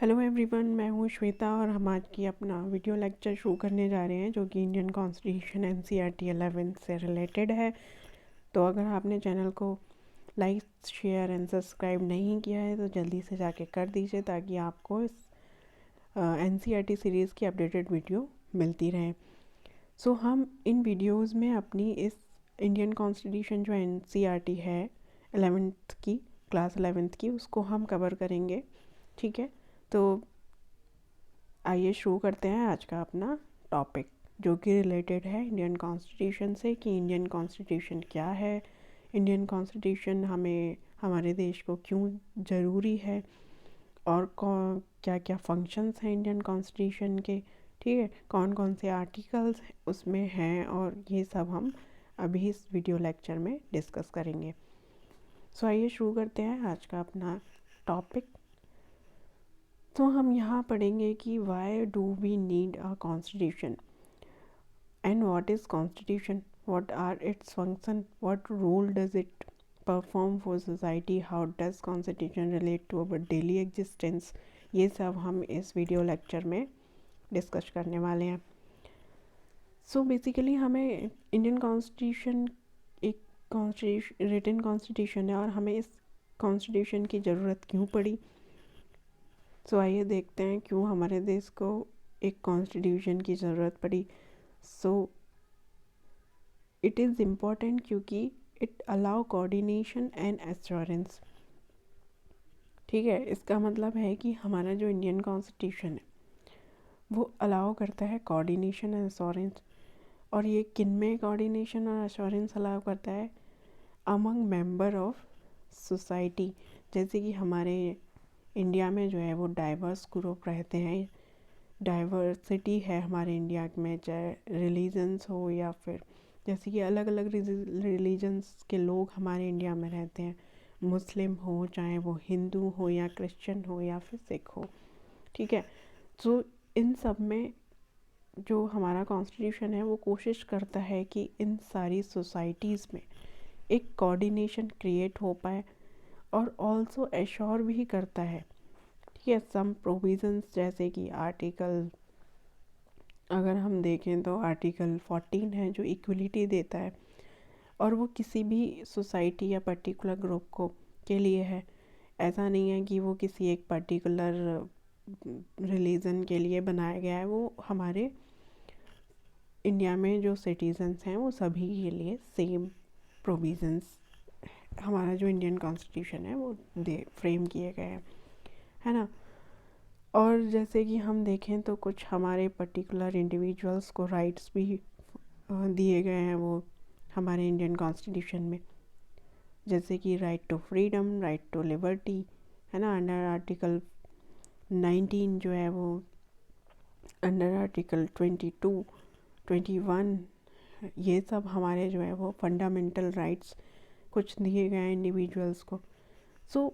Hello everyone, मैं हूँ श्वेता और हम आज की अपना वीडियो लेक्चर शुरू करने जा रहे हैं जो कि इंडियन कॉन्स्टिट्यूशन एनसीईआरटी 11 से रिलेटेड है। तो अगर आपने चैनल को लाइक शेयर एंड सब्सक्राइब नहीं किया है तो जल्दी से जाके कर दीजिए ताकि आपको इस एनसीईआरटी सीरीज़ की अपडेटेड वीडियो मिलती रहे। सो हम इन वीडियोज़ में अपनी इस इंडियन कॉन्स्टिट्यूशन जो एनसीईआरटी है 11th की क्लास 11th की उसको हम कवर करेंगे। ठीक है, तो आइए शुरू करते हैं आज का अपना टॉपिक जो कि रिलेटेड है इंडियन कॉन्स्टिट्यूशन से कि इंडियन कॉन्स्टिट्यूशन क्या है, इंडियन कॉन्स्टिट्यूशन हमें हमारे देश को क्यों ज़रूरी है और क्या क्या फंक्शंस हैं इंडियन कॉन्स्टिट्यूशन के। ठीक है, कौन कौन से आर्टिकल्स उसमें हैं और ये सब हम अभी इस वीडियो लेक्चर में डिस्कस करेंगे। सो आइए शुरू करते हैं आज का अपना टॉपिक। तो हम यहाँ पढ़ेंगे कि why do we need a constitution and what is constitution, what are its function, what role does it perform for society, how does constitution relate to our daily existence. ये सब हम इस वीडियो लेक्चर में discuss करने वाले हैं। So basically हमें Indian constitution एक कॉन्स्टिट्यूशन रिटन कॉन्स्टिट्यूशन है और हमें इस कॉन्स्टिट्यूशन की ज़रूरत क्यों पड़ी। सो आइए देखते हैं क्यों हमारे देश को एक कॉन्स्टिट्यूशन की ज़रूरत पड़ी। सो इट इज़ इम्पॉर्टेंट क्योंकि it allow coordination and assurance. ठीक है, इसका मतलब है कि हमारा जो इंडियन कॉन्स्टिट्यूशन है वो अलाउ करता है कोऑर्डिनेशन एंड एश्योरेंस। और ये किन में कोऑर्डिनेशन और एश्योरेंस अलाउ करता है? Among member of society. जैसे कि हमारे इंडिया में जो है वो डाइवर्स ग्रुप रहते हैं, डाइवर्सिटी है हमारे इंडिया में, चाहे रिलीजन्स हो या फिर जैसे कि अलग अलग रिलीजन्स के लोग हमारे इंडिया में रहते हैं, मुस्लिम हो चाहे वो हिंदू हो या क्रिश्चियन हो या फिर सिख हो। ठीक है, तो इन सब में जो हमारा कॉन्स्टिट्यूशन है वो कोशिश करता है कि इन सारी सोसाइटीज़ में एक कोऑर्डिनेशन क्रिएट हो पाए और ऑल्सो एश्योर भी करता है। ठीक है, सम प्रोविजंस जैसे कि आर्टिकल अगर हम देखें तो आर्टिकल 14 है जो इक्वलिटी देता है और वो किसी भी सोसाइटी या पर्टिकुलर ग्रुप को के लिए है। ऐसा नहीं है कि वो किसी एक पर्टिकुलर रिलीजन के लिए बनाया गया है, वो हमारे इंडिया में जो सिटीजन्स हैं वो सभी के लिए सेम प्रोविजंस हमारा जो इंडियन कॉन्स्टिट्यूशन है वो फ्रेम किए गए हैं, है ना। और जैसे कि हम देखें तो कुछ हमारे पर्टिकुलर इंडिविजुअल्स को राइट्स भी दिए गए हैं वो हमारे इंडियन कॉन्स्टिट्यूशन में, जैसे कि right to freedom, right to liberty, है ना, अंडर आर्टिकल 19 जो है वो, अंडर आर्टिकल 22, 21, ये सब हमारे जो है वो फंडामेंटल राइट्स कुछ दिए गए हैं इंडिविजुअल्स को। सो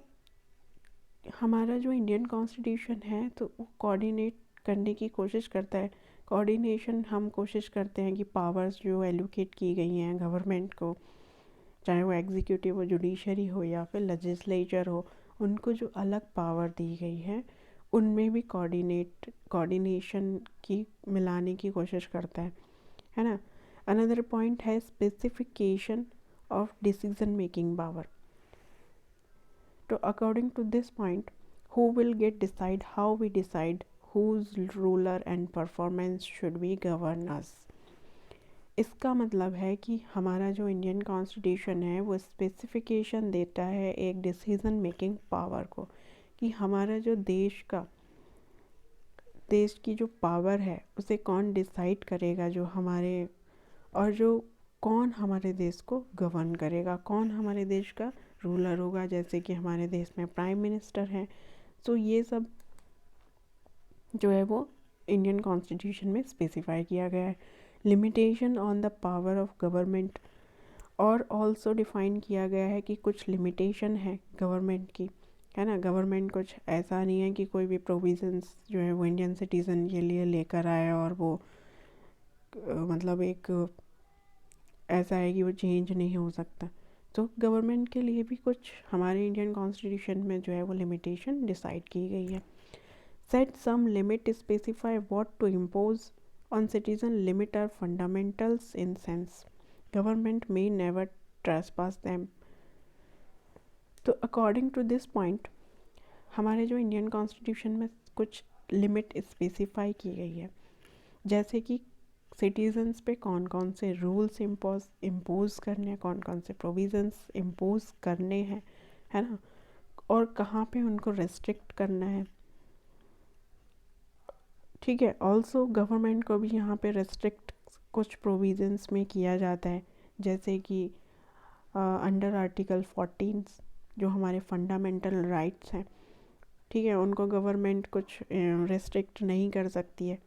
हमारा जो इंडियन कॉन्स्टिट्यूशन है तो वो कोऑर्डिनेट करने की कोशिश करता है। कोऑर्डिनेशन हम कोशिश करते हैं कि पावर्स जो एलोकेट की गई हैं गवर्नमेंट को, चाहे वो एग्जीक्यूटिव हो, जुडिशरी हो या फिर लेजिस्लेचर हो, उनको जो अलग पावर दी गई है उनमें भी कोऑर्डिनेशन की मिलाने की कोशिश करता है ना। अनदर पॉइंट है specification of decision making power. So according to this point, who will get decide how we decide whose ruler and performance should we govern us। इसका मतलब है कि हमारा जो इंडियन कॉन्स्टिट्यूशन है वो स्पेसिफिकेशन देता है एक डिसीजन मेकिंग पावर को, कि हमारा जो देश की जो पावर है उसे कौन डिसाइड करेगा, जो हमारे और जो कौन हमारे देश को गवर्न करेगा, कौन हमारे देश का रूलर होगा। जैसे कि हमारे देश में प्राइम मिनिस्टर हैं। सो ये सब जो है वो इंडियन कॉन्स्टिट्यूशन में स्पेसिफाई किया गया है। Limitation on the power of government और ऑल्सो डिफाइन किया गया है कि कुछ लिमिटेशन है गवर्नमेंट की, है ना। गवर्नमेंट कुछ ऐसा नहीं है कि कोई भी प्रोविजंस जो है वो इंडियन सिटीज़न के लिए लेकर आए और वो मतलब एक ऐसा है कि वो चेंज नहीं हो सकता। तो गवर्नमेंट के लिए भी कुछ हमारे इंडियन कॉन्स्टिट्यूशन में जो है वो लिमिटेशन डिसाइड की गई है। Set some limit, specify what to impose on citizen. Limit are fundamentals in sense. Government may never trespass them. तो अकॉर्डिंग टू दिस पॉइंट हमारे जो इंडियन कॉन्स्टिट्यूशन में कुछ लिमिट स्पेसिफाई की गई है, जैसे कि सिटीजन्स पे कौन कौन से रूल्स इम्पोज करने हैं, कौन कौन से प्रोविजंस इम्पोज करने हैं, है ना, और कहाँ पे उनको रेस्ट्रिक्ट करना है। ठीक है, ऑल्सो गवर्नमेंट को भी यहाँ पे रेस्ट्रिक्ट कुछ प्रोविजंस में किया जाता है, जैसे कि अंडर आर्टिकल 14 जो हमारे फंडामेंटल राइट्स हैं, ठीक है, उनको गवर्नमेंट कुछ रेस्ट्रिक्ट नहीं कर सकती है,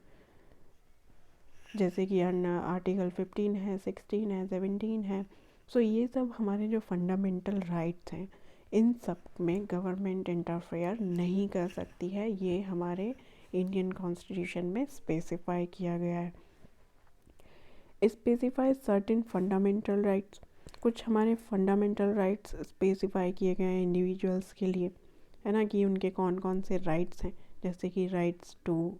जैसे कि आर्टिकल 15 है, 16 है, 17 है। सो ये सब हमारे जो फंडामेंटल राइट्स हैं, इन सब में गवर्नमेंट इंटरफेयर नहीं कर सकती है। ये हमारे इंडियन कॉन्स्टिट्यूशन में स्पेसिफाई किया गया है। स्पेसिफाई सर्टेन फंडामेंटल राइट्स, कुछ हमारे फंडामेंटल राइट्स स्पेसिफाई किए गए हैं इंडिविजुअल्स के लिए, है ना, कि उनके कौन कौन से राइट्स हैं, जैसे कि right to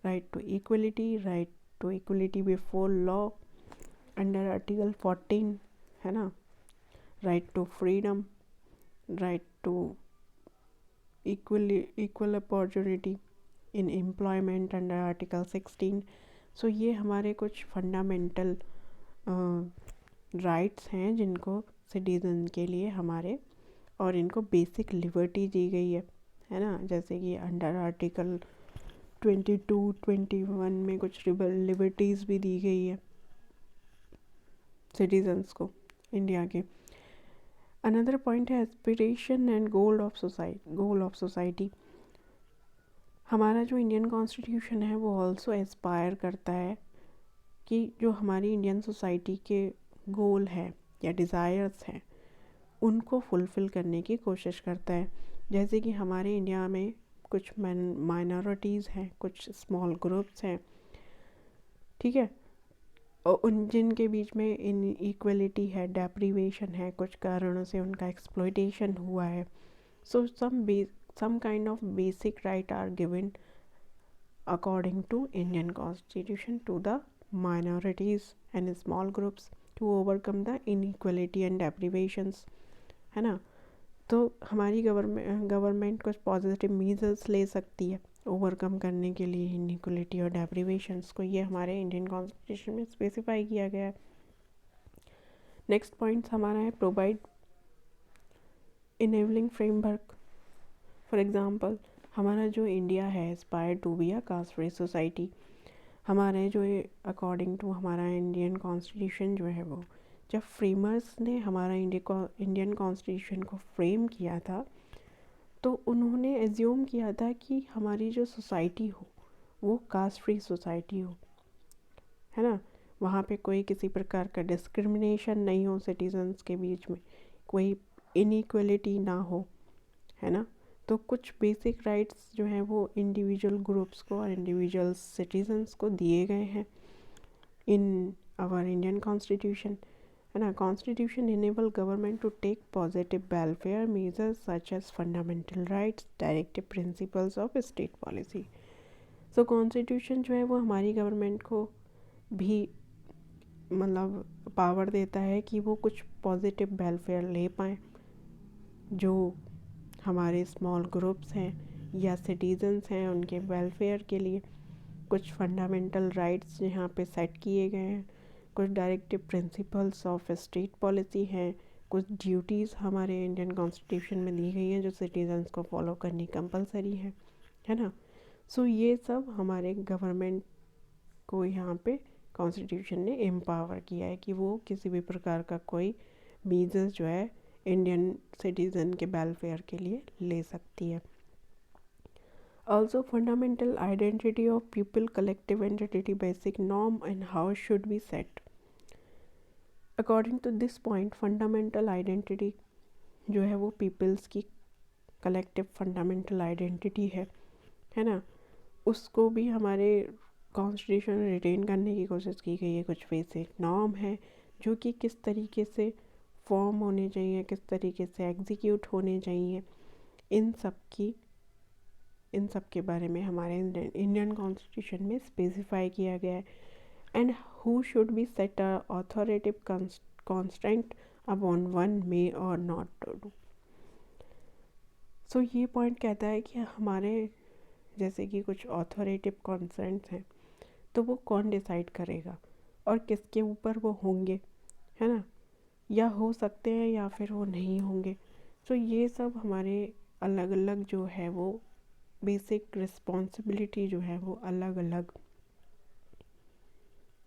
equality, right to equality before law under article 14, है ना, right to freedom, right to equal opportunity in employment under article 16। So ये हमारे कुछ फंडामेंटल राइट्स हैं जिनको सिटीजन के लिए हमारे, और इनको बेसिक लिबर्टी दी गई है ना, जैसे कि अंडर आर्टिकल 22, 21 में कुछ लिबर्टीज़ भी दी गई है सिटीजन्स को इंडिया के। अनदर पॉइंट है aspiration and goal of society. हमारा जो इंडियन कॉन्स्टिट्यूशन है वो ऑल्सो एस्पायर करता है कि जो हमारी इंडियन सोसाइटी के गोल है या डिज़ायर्स हैं उनको फुलफ़िल करने की कोशिश करता है। जैसे कि हमारे इंडिया में कुछ माइनॉरिटीज़ हैं, कुछ स्मॉल ग्रुप्स हैं, ठीक है, और उन जिनके बीच में इनइक्वलिटी है, डेप्रीवेशन है, कुछ कारणों से उनका एक्सप्लॉयटेशन हुआ है। सो some kind of basic right are given according to Indian Constitution to the minorities and small groups to overcome the inequality and deprivations, है ना। तो हमारी गवर्नमेंट कुछ पॉजिटिव मीजर्स ले सकती है ओवरकम करने के लिए इनइक्वलिटी और डेप्रिवेशंस को। ये हमारे इंडियन कॉन्स्टिट्यूशन में स्पेसिफाई किया गया है। नेक्स्ट पॉइंट हमारा है provide enabling framework. For example हमारा जो इंडिया है aspire to be a caste free society. हमारे जो अकॉर्डिंग टू हमारा इंडियन कॉन्स्टिट्यूशन जो है वो जब फ्रेमर्स ने हमारा इंडियन कॉन्स्टिट्यूशन को फ्रेम किया था तो उन्होंने एज्यूम किया था कि हमारी जो सोसाइटी हो वो कास्ट फ्री सोसाइटी हो, है ना, वहाँ पे कोई किसी प्रकार का डिस्क्रिमिनेशन नहीं हो, सिटीजन्स के बीच में कोई इनइक्वलिटी ना हो, है ना। तो कुछ बेसिक राइट्स जो हैं वो इंडिविजुअल ग्रुप्स को और इंडिविजुअल सिटीजन्स को दिए गए हैं इन आवर इंडियन कॉन्स्टिट्यूशन, है ना। Constitution enable government to take positive welfare measures such as fundamental rights, directive principles of state policy. So constitution जो है वो हमारी गवर्नमेंट को भी मतलब पावर देता है कि वो कुछ पॉजिटिव वेलफेयर ले पाएँ जो हमारे स्मॉल ग्रुप्स हैं या सिटीजन्स हैं उनके वेलफेयर के लिए। कुछ फंडामेंटल राइट्स यहाँ पे सेट किए गए हैं, कुछ directive principles of state policy हैं, कुछ ड्यूटीज़ हमारे इंडियन कॉन्स्टिट्यूशन में दी गई हैं जो सिटीजन्स को फॉलो करनी कंपलसरी है ना। सो ये सब हमारे गवर्नमेंट को यहाँ पे कॉन्स्टिट्यूशन ने एम्पावर किया है कि वो किसी भी प्रकार का कोई मीजर्स जो है इंडियन सिटीज़न के वेलफेयर के लिए ले सकती है। Also fundamental identity of people, collective entity, basic norm and how should be set. According to this point fundamental identity जो है वो पीपल्स की कलेक्टिव फंडामेंटल आइडेंटिटी है ना, उसको भी हमारे कॉन्स्टिट्यूशन में रिटेन करने की कोशिश की गई है। कुछ बेसिक नॉर्म है जो कि किस तरीके से फॉर्म होने चाहिए, किस तरीके से एग्जीक्यूट होने चाहिए, इन सब की इन सब के बारे में हमारे इंडियन कॉन्स्टिट्यूशन में स्पेसिफाई किया गया है। And who should be set a authoritative constant upon one may or not to do. सो ये पॉइंट कहता है कि हमारे जैसे कि कुछ ऑथोरेटिव कॉन्सेंट्स हैं तो वो कौन डिसाइड करेगा और किसके ऊपर वो होंगे, है ना, या हो सकते हैं या फिर वो नहीं होंगे। सो ये सब हमारे अलग अलग जो है वो बेसिक रिस्पॉन्सिबिलिटी जो है वो अलग अलग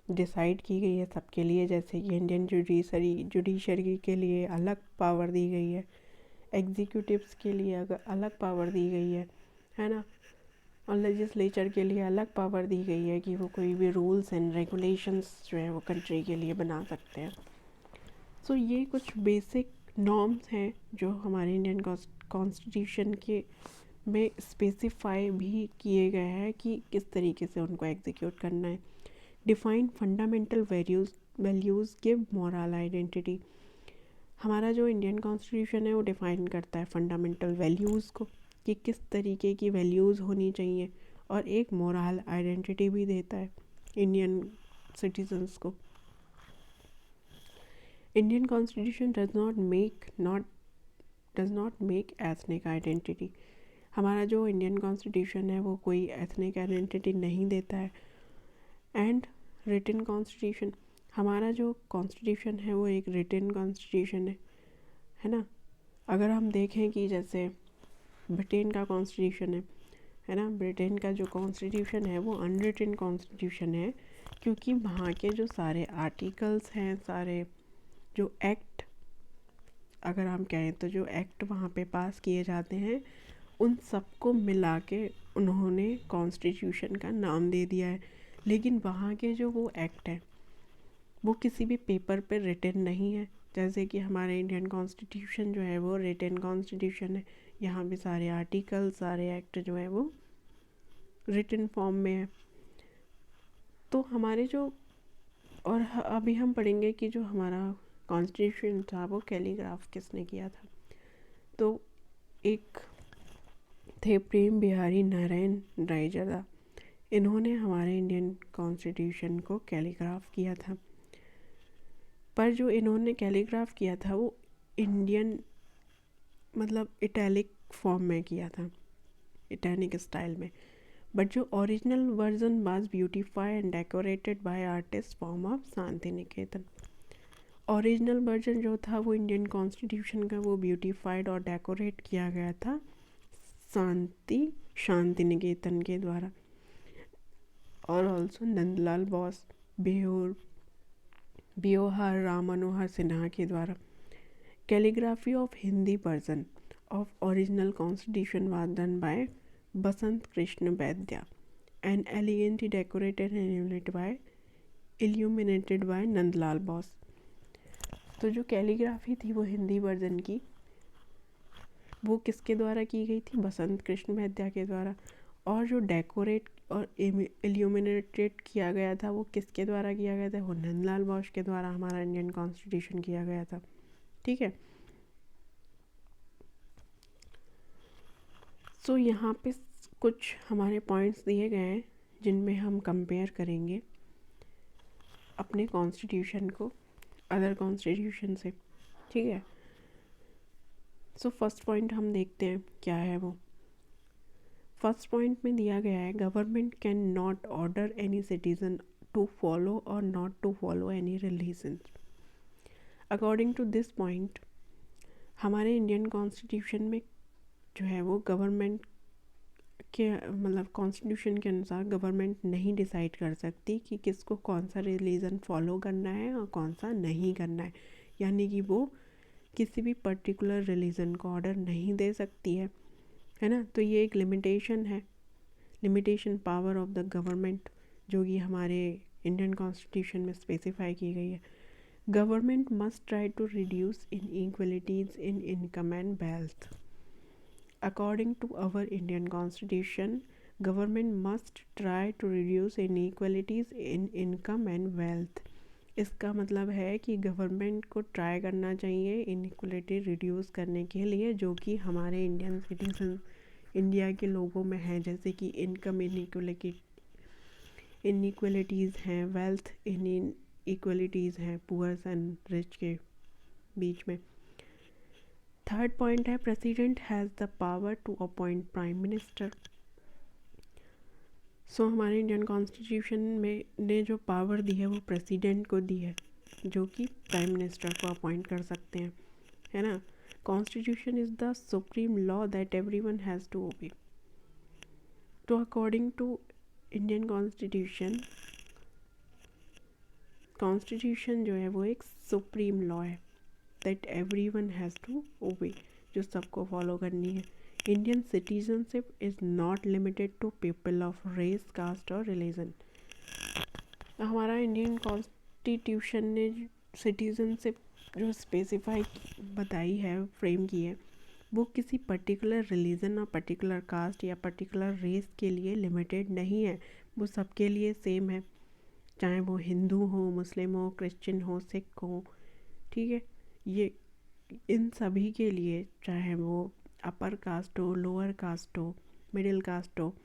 डिसाइड की गई है सबके लिए। जैसे कि इंडियन जुडिशरी के लिए अलग पावर दी गई है, एग्जीक्यूटिव्स के लिए अगर अलग पावर दी गई है ना, और लेजिस्लेचर के लिए अलग पावर दी गई है कि वो कोई भी रूल्स एंड रेगुलेशंस जो है वो कंट्री के लिए बना सकते हैं। सो ये कुछ बेसिक नॉर्म्स हैं जो हमारे इंडियन कॉन्स्टिट्यूशन के में स्पेसिफाई भी किए गए हैं कि किस तरीके से उनको एग्जीक्यूट करना है। Define fundamental values give moral identity. हमारा जो इंडियन कॉन्स्टिट्यूशन है वो डिफ़ाइन करता है फंडामेंटल वैल्यूज़ को कि किस तरीके की वैल्यूज़ होनी चाहिए, और एक मोरल आइडेंटिटी भी देता है इंडियन सिटीजन्स को। Indian constitution does not make ethnic identity. हमारा जो इंडियन कॉन्स्टिट्यूशन है वो कोई एथनिक आइडेंटिटी नहीं देता है। एंड रिटन कॉन्स्टिट्यूशन, हमारा जो कॉन्स्टिट्यूशन है वो एक रिटन कॉन्स्टिट्यूशन है ना। अगर हम देखें कि जैसे ब्रिटेन का कॉन्स्टिट्यूशन है ना, ब्रिटेन का जो कॉन्स्टिट्यूशन है वो अनरिटन कॉन्स्टिट्यूशन है, क्योंकि वहाँ के जो सारे आर्टिकल्स हैं, सारे जो एक्ट, अगर हम कहें तो जो एक्ट वहाँ पे पास किए जाते हैं उन सबको मिला के उन्होंने कॉन्स्टिट्यूशन का नाम दे दिया है। लेकिन वहाँ के जो वो एक्ट है वो किसी भी पेपर पे रिटन नहीं है। जैसे कि हमारे इंडियन कॉन्स्टिट्यूशन जो है वो रिटन कॉन्स्टिट्यूशन है, यहाँ पे सारे आर्टिकल, सारे एक्ट जो है वो रिटन फॉर्म में है। तो हमारे जो, और अभी हम पढ़ेंगे कि जो हमारा कॉन्स्टिट्यूशन था वो कैलीग्राफ किसने किया था। तो एक थे प्रेम बिहारी नारायण रायचौदा, इन्होंने हमारे इंडियन कॉन्स्टिट्यूशन को कैलीग्राफ किया था। पर जो इन्होंने कैलीग्राफ किया था वो इंडियन मतलब इटैलिक फॉर्म में किया था, इटैलिक स्टाइल में। बट जो original version was beautified and decorated by artist form of Shantiniketan. Original version जो था वो इंडियन कॉन्स्टिट्यूशन का वो ब्यूटिफाइड और डेकोरेट किया गया था शांति निकेतन के द्वारा, और ऑल्सो नंदलाल बोस, बियोहार राम मनोहर सिन्हा के द्वारा। Calligraphy of Hindi version of original constitution was done by Basant Krishna Vaidya and elegantly decorated and illuminated by Nandlal Bose. तो जो कैलीग्राफी थी वो हिंदी वर्जन की वो किसके द्वारा की गई थी, बसंत कृष्ण वैद्या के द्वारा। और जो डेकोरेट और इल्यूमिनेटेड किया गया था वो किसके द्वारा किया गया था, वो नंदलाल बोस के द्वारा हमारा इंडियन कॉन्स्टिट्यूशन किया गया था। ठीक है। सो यहाँ पे कुछ हमारे पॉइंट्स दिए गए हैं जिनमें हम कंपेयर करेंगे अपने कॉन्स्टिट्यूशन को अदर कॉन्स्टिट्यूशन से। ठीक है। सो फर्स्ट पॉइंट हम देखते हैं क्या है वो। फर्स्ट पॉइंट में दिया गया है government can not order any citizen to follow or not to follow any religion. According to this point हमारे इंडियन कॉन्स्टिट्यूशन में जो है वो गवर्नमेंट के मतलब कॉन्स्टिट्यूशन के अनुसार गवर्नमेंट नहीं डिसाइड कर सकती कि किसको कौन सा रिलीजन फॉलो करना है और कौन सा नहीं करना है, यानी कि वो किसी भी पर्टिकुलर रिलीजन को ऑर्डर नहीं दे सकती है ना। तो ये एक limitation power of the government जो कि हमारे इंडियन कॉन्स्टिट्यूशन में स्पेसिफाई की गई है। Government must try to reduce inequalities in income and wealth. According to our Indian Constitution, government must try to reduce inequalities in income and wealth. इसका मतलब है कि गवर्नमेंट को ट्राई करना चाहिए इनइक्वलिटी रिड्यूस करने के लिए जो कि हमारे इंडिया के लोगों में है, जैसे कि इनकम इनइक्वलिटीज़ हैं, वेल्थ इनइक्वलिटीज़ हैं, पुअर्स एंड रिच के बीच में। थर्ड पॉइंट है president has the power to appoint prime minister. So हमारे इंडियन कॉन्स्टिट्यूशन में ने जो पावर दी है वो प्रेसिडेंट को दी है, जो कि प्राइम मिनिस्टर को अपॉइंट कर सकते हैं, है ना। Constitution is the supreme law that everyone has to obey. तो अकॉर्डिंग टू इंडियन कॉन्स्टिट्यूशन जो है वो एक सुप्रीम लॉ है that everyone has to obey, जो सबको फॉलो करनी है। Indian citizenship is not limited to people of race, caste और रिलीजन। हमारा इंडियन कॉन्स्टिट्यूशन ने सिटीजनशिप जो स्पेसिफाई बताई है, फ्रेम की है, वो किसी पर्टिकुलर रिलीजन और पर्टिकुलर कास्ट या पर्टिकुलर रेस के लिए लिमिटेड नहीं है, वो सबके लिए सेम है, चाहे वो हिंदू हो, मुस्लिम हो, क्रिश्चियन हो, सिख हो, ठीक है। ये इन सभी के लिए, चाहे वो अपर कास्ट हो, लोअर कास्ट हो, मिडिल कास्ट हो,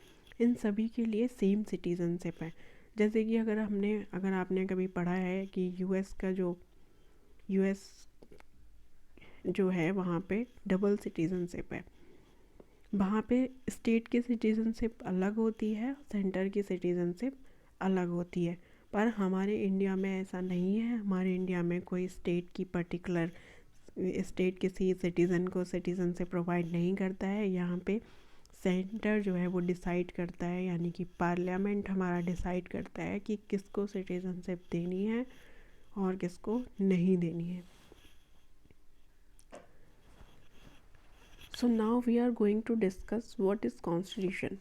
इन सभी के लिए सेम सिटीजनशिप है। जैसे कि अगर आपने कभी पढ़ा है कि यूएस जो है वहाँ पे डबल सिटीजनशिप है। वहाँ पे स्टेट की सिटीजनशिप अलग होती है, सेंटर की सिटीजनशिप अलग होती है, पर हमारे इंडिया में ऐसा नहीं है। हमारे इंडिया में कोई स्टेट किसी सिटीज़न को सिटीजनशिप प्रोवाइड नहीं करता है। यहाँ पे सेंटर जो है वो डिसाइड करता है, यानी कि पार्लियामेंट हमारा डिसाइड करता है कि किसको सिटीजनशिप देनी है और किसको नहीं देनी है। So now we are going to discuss what is constitution.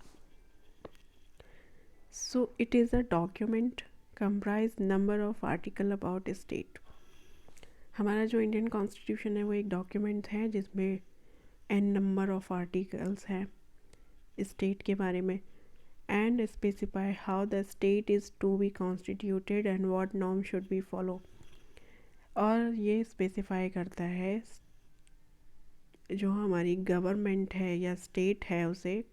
So it is a document comprise number of article about a state. हमारा जो इंडियन कॉन्स्टिट्यूशन है वो एक डॉक्यूमेंट है जिसमें n नंबर ऑफ आर्टिकल्स हैं स्टेट के बारे में, and specify how the state is to be constituted and what norm should be follow. और ये स्पेसिफाई करता है जो हमारी गवर्नमेंट है या स्टेट है उसे,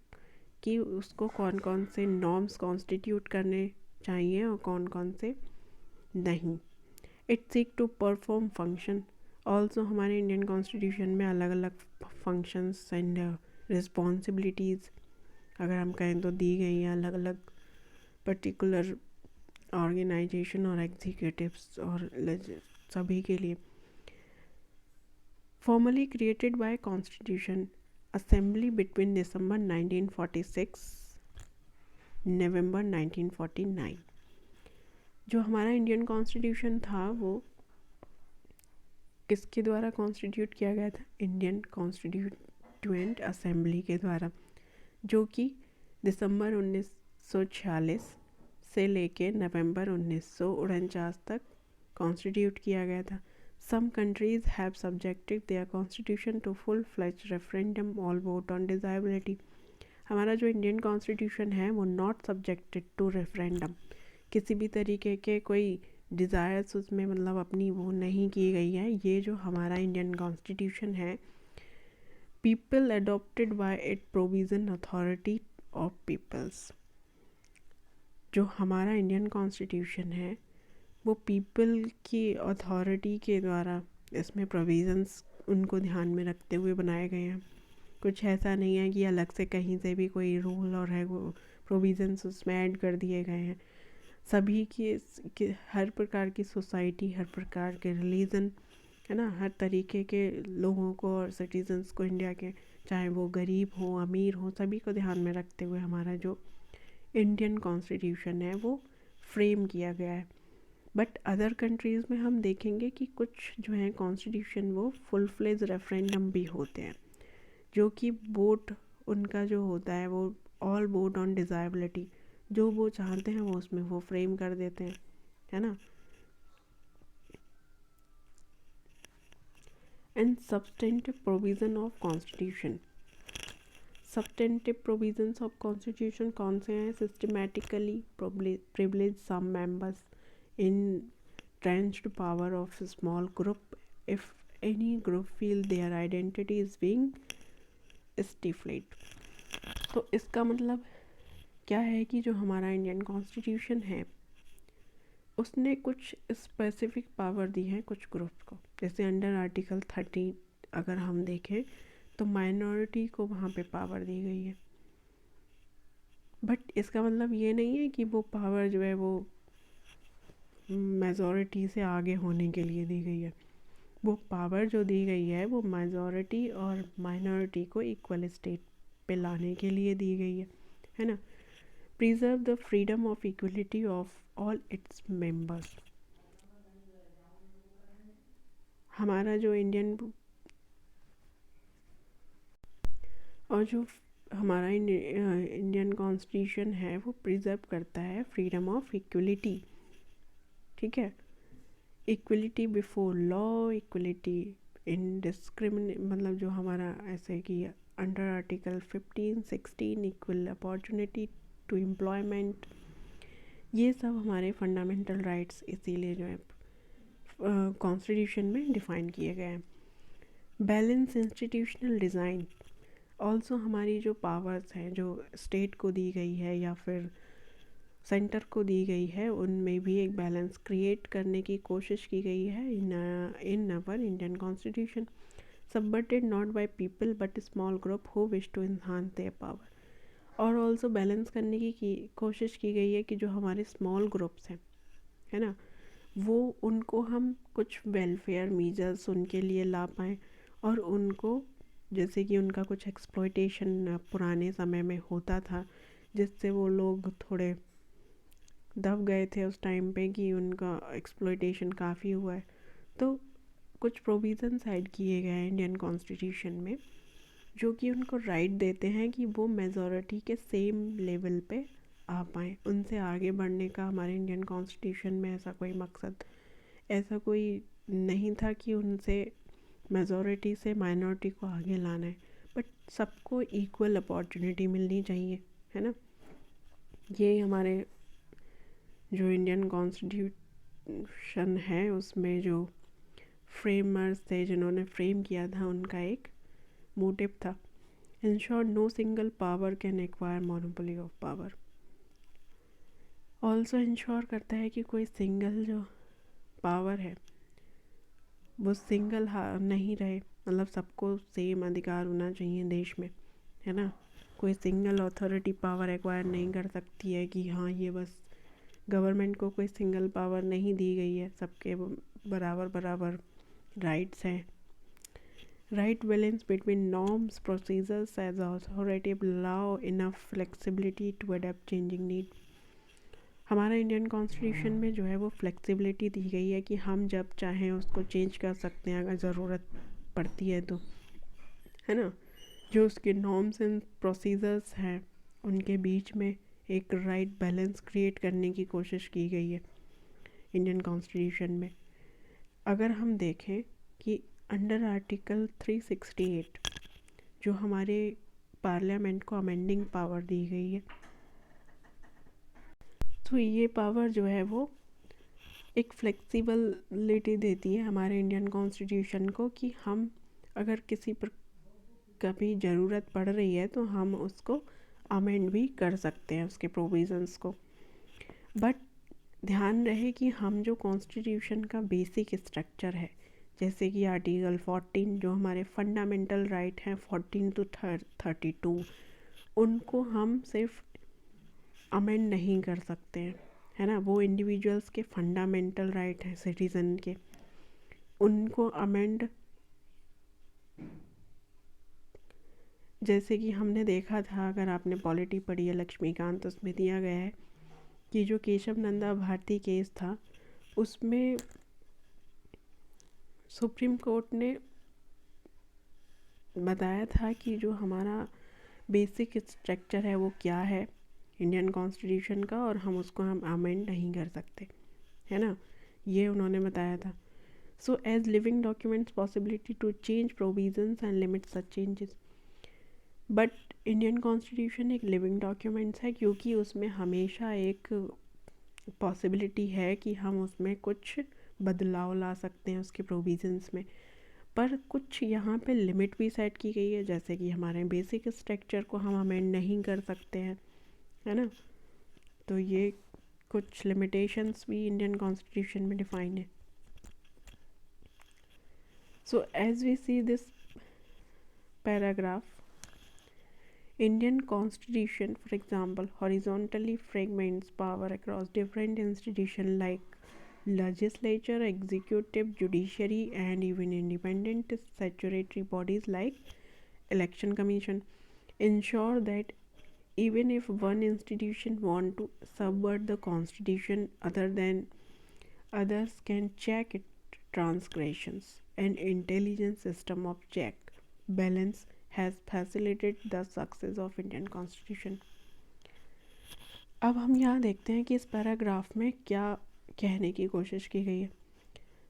कि उसको कौन कौन से नॉर्म्स कॉन्स्टिट्यूट करने चाहिए और कौन कौन से नहीं। It seek to perform function. Also हमारे इंडियन कॉन्स्टिट्यूशन में अलग अलग फंक्शंस एंड रिस्पॉन्सिबिलिटीज़ अगर हम कहें तो दी गई हैं अलग अलग पर्टिकुलर ऑर्गेनाइजेशन और एग्जीक्यूटिव्स और सभी के लिए। Formally created by Constitution Assembly between December 1946 November 1949। जो हमारा इंडियन कॉन्स्टिट्यूशन था वो किसके द्वारा कॉन्स्टिट्यूट किया गया था? इंडियन कॉन्स्टिट्यूएंट असेंबली के द्वारा, जो कि दिसंबर 1946 से लेके नवंबर 1949 तक कॉन्स्टिट्यूट किया गया था। Some countries have subjected their constitution to full-fledged referendum all vote on desirability। हमारा जो इंडियन कॉन्स्टिट्यूशन है वो नॉट सब्जेक्टेड टू रेफरेंडम, किसी भी तरीके के कोई डिज़ायर्स उसमें मतलब अपनी वो नहीं की गई है। ये जो हमारा इंडियन कॉन्स्टिट्यूशन है, people adopted by it provision authority of peoples. जो हमारा इंडियन कॉन्स्टिट्यूशन है वो पीपल की अथॉरिटी के द्वारा इसमें प्रोविज़न्स उनको ध्यान में रखते हुए बनाए गए हैं। कुछ ऐसा नहीं है कि अलग से कहीं से भी कोई रूल और है वो प्रोविज़न्स उसमें ऐड कर दिए गए हैं। सभी की हर प्रकार की सोसाइटी, हर प्रकार के रिलीजन, है ना, हर तरीके के लोगों को और सिटीजन्स को इंडिया के, चाहे वो गरीब हो अमीर हो, सभी को ध्यान में रखते हुए हमारा जो इंडियन कॉन्स्टिट्यूशन है वो फ्रेम किया गया है। बट अदर कंट्रीज़ में हम देखेंगे कि कुछ जो है कॉन्स्टिट्यूशन वो फुल फ्लेज रेफरेंडम भी होते हैं, जो कि वोट उनका जो होता है वो ऑल वोट ऑन डिज़ायबिलिटी, जो वो चाहते हैं वो उसमें वो फ्रेम कर देते हैं, है ना। And substantive provision of constitution. Substantive provisions of constitution कौन से हैं? Systematically privilege some members entrenched power of a small group if any group feel their identity is being stifled। तो इसका मतलब क्या है कि जो हमारा इंडियन कॉन्स्टिट्यूशन है उसने कुछ स्पेसिफिक पावर दी है कुछ ग्रुप्स को। जैसे अंडर आर्टिकल 30 अगर हम देखें तो माइनॉरिटी को वहाँ पे पावर दी गई है, बट इसका मतलब ये नहीं है कि वो पावर जो है वो मेजॉरिटी से आगे होने के लिए दी गई है। वो पावर जो दी गई है वो मेजॉरिटी और माइनॉरिटी को इक्वल स्टेट पे लाने के लिए दी गई है ना। Preserve the freedom of equality of all its members. हमारा जो इंडियन और जो हमारा इंडियन कॉन्स्टिट्यूशन है वो प्रिजर्व करता है फ्रीडम ऑफ इक्वलिटी, ठीक है। Equality before law, equality in डिस्क्रिमिने मतलब जो हमारा ऐसे कि under article 15, 16 equal opportunity to employment, ये सब हमारे फंडामेंटल राइट्स इसीलिए जो है कॉन्स्टिट्यूशन में डिफ़ाइन किए गए हैं। बैलेंस इंस्टीट्यूशनल डिज़ाइन, ऑल्सो हमारी जो पावर्स हैं जो स्टेट को दी गई है या फिर सेंटर को दी गई है उनमें भी एक बैलेंस क्रिएट करने की कोशिश की गई है in our Indian constitution. Subverted not by people but small group who wish to enhance their power. और ऑल्सो बैलेंस करने की कोशिश की गई है कि जो हमारे स्मॉल ग्रुप्स हैं है ना, वो उनको हम कुछ वेलफेयर मीजर्स उनके लिए ला पाएँ और उनको जैसे कि उनका कुछ एक्सप्लॉयटेशन पुराने समय में होता था जिससे वो लोग थोड़े दब गए थे उस टाइम पे कि उनका एक्सप्लॉयटेशन काफ़ी हुआ है, तो कुछ प्रोविज़न्स ऐड किए गए हैं इंडियन कॉन्स्टिट्यूशन में जो कि उनको राइट देते हैं कि वो मेजॉरिटी के सेम लेवल पे आ पाएँ। उनसे आगे बढ़ने का हमारे इंडियन कॉन्स्टिट्यूशन में ऐसा कोई मकसद, ऐसा कोई नहीं था कि उनसे मेजॉरिटी से माइनॉरिटी को आगे लाना है, बट सबको इक्वल अपॉर्चुनिटी मिलनी चाहिए, है ना। ये हमारे जो इंडियन कॉन्स्टिट्यूशन है उसमें जो फ्रेमर्स थे जिन्होंने फ्रेम किया था उनका एक मोटिव था, ensure no single power can acquire monopoly of power. Also ensure करता है कि कोई सिंगल जो पावर है वो सिंगल नहीं रहे, मतलब सबको सेम अधिकार होना चाहिए देश में, है ना। कोई सिंगल अथॉरिटी पावर एक्वायर नहीं कर सकती है कि हाँ ये बस गवर्नमेंट को कोई सिंगल पावर नहीं दी गई है, सबके बराबर बराबर राइट्स हैं। Right balance between norms procedures as authority allow enough flexibility to adapt changing need. हमारा इंडियन कॉन्स्टिट्यूशन में जो है वो फ्लेक्सिबिलिटी दी गई है कि हम जब चाहें उसको चेंज कर सकते हैं अगर ज़रूरत पड़ती है तो, है ना। जो उसके नॉर्म्स एंड प्रोसीजर्स हैं उनके बीच में एक राइट बैलेंस क्रिएट करने की कोशिश की गई है इंडियन कॉन्स्टिट्यूशन में। अगर हम देखें कि अंडर आर्टिकल 368 जो हमारे पार्लियामेंट को अमेंडिंग पावर दी गई है, तो ये पावर जो है वो एक फ्लेक्सिबिलिटी देती है हमारे इंडियन कॉन्स्टिट्यूशन को कि हम अगर किसी पर कभी ज़रूरत पड़ रही है तो हम उसको अमेंड भी कर सकते हैं उसके प्रोविज़न्स को। बट ध्यान रहे कि हम जो कॉन्स्टिट्यूशन का बेसिक स्ट्रक्चर है जैसे कि आर्टिकल 14 जो हमारे फंडामेंटल राइट हैं 14 to 32 उनको हम सिर्फ अमेंड नहीं कर सकते हैं, है ना। वो इंडिविजुअल्स के फंडामेंटल राइट हैं सिटीज़न के, उनको अमेंड जैसे कि हमने देखा था अगर आपने पॉलिटी पढ़ी है लक्ष्मीकांत तो उसमें दिया गया है कि जो केशव नंदा भारती केस था उसमें सुप्रीम कोर्ट ने बताया था कि जो हमारा बेसिक स्ट्रक्चर है वो क्या है इंडियन कॉन्स्टिट्यूशन का और हम अमेंड नहीं कर सकते, है ना, ये उन्होंने बताया था। So as living documents possibility to change provisions and limit such changes. But Indian constitution एक लिविंग डॉक्यूमेंट्स है क्योंकि उसमें हमेशा एक पॉसिबिलिटी है कि हम उसमें कुछ बदलाव ला सकते हैं उसके प्रोविजंस में। पर कुछ यहाँ पे लिमिट भी सेट की गई है, जैसे कि हमारे बेसिक स्ट्रक्चर को हम अमेंड नहीं कर सकते हैं, है ना। तो ये कुछ लिमिटेशंस भी इंडियन कॉन्स्टिट्यूशन में डिफाइन है। So as we see this paragraph, Indian constitution, for example, horizontally fragments power across different institutions like legislature, executive, judiciary, and even independent statutory bodies like election commission, ensure that even if one institution want to subvert the constitution, others can check its transgressions. An intelligent system of check balance has facilitated the success of Indian Constitution. अब हम यहाँ देखते हैं कि इस paragraph में क्या कहने की कोशिश की गई है।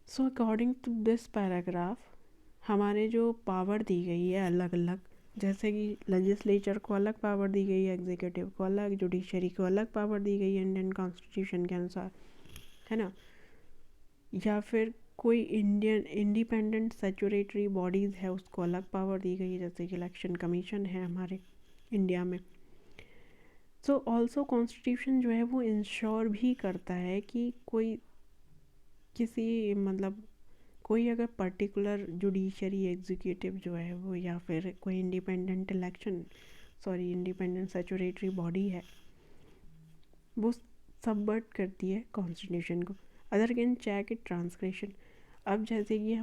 So according to this paragraph, हमारे जो पावर दी गई है अलग अलग, जैसे कि लेजिस्लेचर को अलग पावर दी गई है, एग्जीक्यूटिव को अलग, जुडिशरी को अलग पावर दी गई है इंडियन कॉन्स्टिट्यूशन के अनुसार, है ना। या फिर कोई इंडियन इंडिपेंडेंट स्टैट्यूटरी बॉडीज़ है उसको अलग पावर दी गई है, जैसे कि इलेक्शन कमीशन है हमारे इंडिया में। सो ऑल्सो कॉन्स्टिट्यूशन जो है वो इंश्योर भी करता है कि कोई अगर पर्टिकुलर जुडिशरी एग्जीक्यूटिव जो है वो, या फिर कोई इंडिपेंडेंट स्टैट्यूटरी बॉडी है, वो सबवर्ट करती है कॉन्स्टिट्यूशन को, other can check it transgression. अब जैसे कि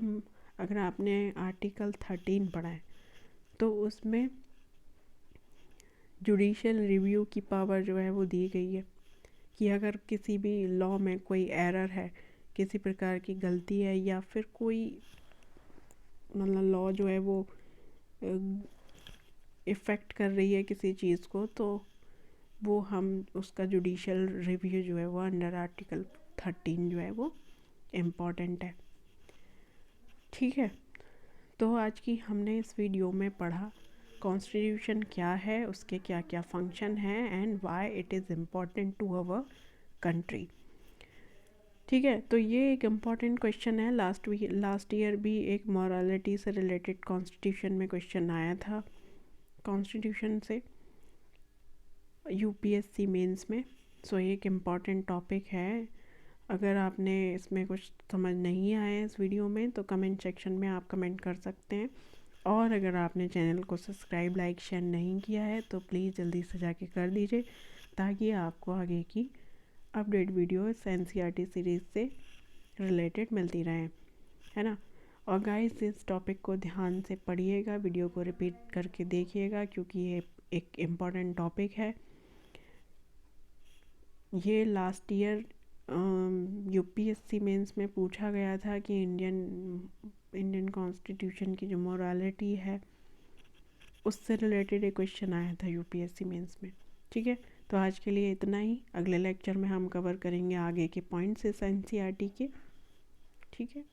अगर आपने आर्टिकल 13 पढ़ा है, तो उसमें जुडिशियल रिव्यू की पावर जो है वो दी गई है कि अगर किसी भी लॉ में कोई एरर है, किसी प्रकार की गलती है, या फिर कोई लॉ जो है वो इफ़ेक्ट कर रही है किसी चीज़ को, तो वो हम उसका जुडिशियल रिव्यू जो है वो अंडर आर्टिकल 13 जो है वो इम्पॉर्टेंट है। ठीक है, तो आज की हमने इस वीडियो में पढ़ा कॉन्स्टिट्यूशन क्या है, उसके क्या क्या फंक्शन हैं, and why it is important to our country. ठीक है, तो ये एक इम्पॉर्टेंट क्वेश्चन है। लास्ट ईयर भी एक मॉरलिटी से रिलेटेड कॉन्स्टिट्यूशन में क्वेश्चन आया था, कॉन्स्टिट्यूशन से, यूपीएससी मेंस में। सो ये एक इम्पॉर्टेंट टॉपिक है। अगर आपने इसमें कुछ समझ नहीं आया इस वीडियो में, तो कमेंट सेक्शन में आप कमेंट कर सकते हैं। और अगर आपने चैनल को सब्सक्राइब, लाइक, शेयर नहीं किया है, तो प्लीज़ जल्दी से जाके कर दीजिए, ताकि आपको आगे की अपडेट वीडियो एनसीईआरटी सीरीज़ से रिलेटेड मिलती रहें, है ना। और गाइस, इस टॉपिक को ध्यान से पढ़िएगा, वीडियो को रिपीट करके देखिएगा, क्योंकि ये एक इम्पॉर्टेंट टॉपिक है। ये लास्ट ईयर यूपीएससी मेंस में पूछा गया था कि इंडियन कॉन्स्टिट्यूशन की जो मोरालिटी है उससे रिलेटेड एक क्वेश्चन आया था यूपीएससी मेंस में। ठीक है, तो आज के लिए इतना ही। अगले लेक्चर में हम कवर करेंगे आगे के पॉइंट्स इस एनसीईआरटी के। ठीक है।